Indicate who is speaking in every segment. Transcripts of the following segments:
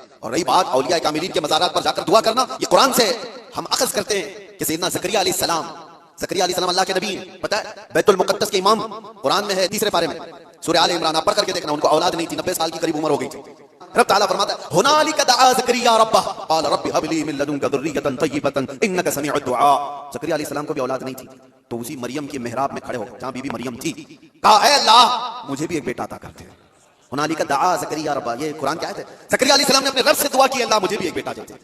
Speaker 1: اور رہی بات اولیاء کاملین کے مزارات پر جا کر دعا کرنا، یہ قرآن سے ہم اخذ کرتے ہیں کہ سیدنا زکریا علیہ السلام، زکریا علیہ السلام اللہ کے نبی ہیں، پتہ ہے بیت المقدس کے امام، قرآن میں ہے تیسرے پارے میں سورہ آل عمران، آپ پڑھ کر کے دیکھنا، ان کو اولاد نہیں تھی، 90 سال کی قریب عمر ہو گئی تھی۔ رب تعالیٰ فرماتا ہے ہنالک دعا زکریا ربہ قال رب هب لي من لدنك ذرية طیبة انك سمیع الدعاء۔ زکریا علیہ السلام کو بھی اولاد نہیں تھی، تو اسی مریم کے محراب میں کھڑے ہو جہاں بی بی مریم تھی، کہا اے اللہ مجھے بھی ایک بیٹا عطا کر دے۔ ہنالک دعا زکریا ربہ، یہ قرآن کی آیت ہے۔ زکریا علیہ السلام نے اپنے رب سے دعا کی، اللہ مجھے بھی ایک بیٹا دے دے،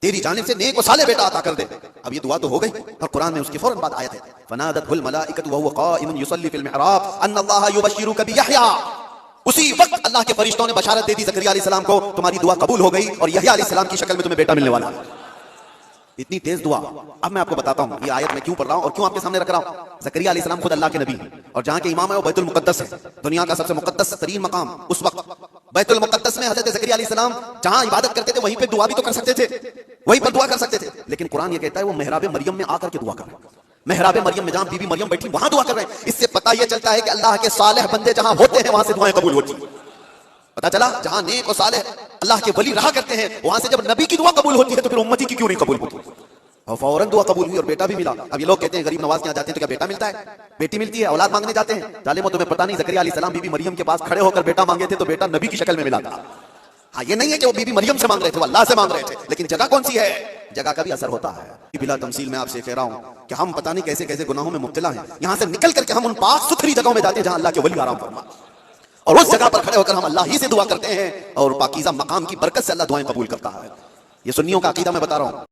Speaker 1: تیری جانب سے نیک و صالح بیٹا عطا کر دے۔ اب یہ دعا تو ہو گئی، اور قرآن میں اس کے فوراً بعد آیت ہے فنادته الملائکۃ وهو قائم یصلی فی المحراب ان اللہ یبشرک بیحییٰ۔ اسی وقت اللہ کے فرشتوں نے بشارت دے دی زکریا علیہ السلام کو، تمہاری دعا قبول ہو گئی اور یحییٰ علیہ السلام کی شکل میں تمہیں بیٹا ملنے والا ہے۔ اتنی تیز دعا۔ اب میں آپ کو بتاتا ہوں یہ آیت میں کیوں پڑھ رہا ہوں اور کیوں آپ کے سامنے رکھ رہا ہوں۔ زکریا علیہ السلام خود اللہ کے نبی ہیں، اور جہاں کے امام ہے وہ بیت المقدس ہے، دنیا کا سب سے مقدس ترین مقام اس وقت بیت المقدس میں۔ حضرت زکریا علیہ السلام جہاں عبادت کرتے تھے وہیں پہ دعا بھی تو کر سکتے تھے، وہیں پر دعا کر سکتے تھے، لیکن قرآن یہ کہتا ہے وہ محراب مریم میں آ کر کے دعا کر رہے ہیں۔ محراب مریم میں جہاں بی بی مریم بیٹھی وہاں دعا کر رہے ہیں۔ اس سے پتہ یہ چلتا ہے کہ اللہ کے صالح بندے جہاں ہوتے ہیں وہاں سے دعائیں قبول ہوتی ہیں۔ پتہ چلا جہاں نیک و صالح اللہ کے ولی رہا کرتے ہیں وہاں سے جب نبی کی دعا قبول ہوتی ہے تو پھر امتی کی کیوں نہیں قبول ہوتی؟ اور فوراً دعا قبول ہوئی اور بیٹا بھی ملا۔ اب یہ لوگ کہتے ہیں غریب نواز کے یہاں جاتے ہیں تو کیا بیٹا ملتا ہے؟ بیٹی ملتی ہے، اولاد مانگنے جاتے ہیں۔ ظالموں تمہیں پتہ نہیں زکریا علیہ السلام بی بی مریم کے پاس کھڑے ہو کر بیٹا مانگے تھے تو بیٹا نبی کی شکل میں ملا تھا۔ ہاں یہ نہیں ہے کہ وہ بی بی مریم سے مانگ رہے تھے، وہ اللہ سے مانگ رہے تھے، لیکن جگہ کون سی ہے؟ جگہ کا بھی اثر ہوتا ہے۔ بلا تمثیل میں آپ سے کہہ رہا ہوں کہ ہم پتہ نہیں کیسے کیسے گناہوں میں مبتلا ہیں، یہاں سے نکل کر کے ہم ان پاک ستھری جگہوں میں جاتے ہیں جہاں اللہ کے ولی آرام فرما، اور اس جگہ پر کھڑے ہو کر ہم اللہ ہی سے دعا کرتے ہیں، اور پاکیزہ مقام کی برکت سے اللہ دعائیں قبول کرتا ہے۔ یہ سنیوں کا عقیدہ میں بتا رہا ہوں۔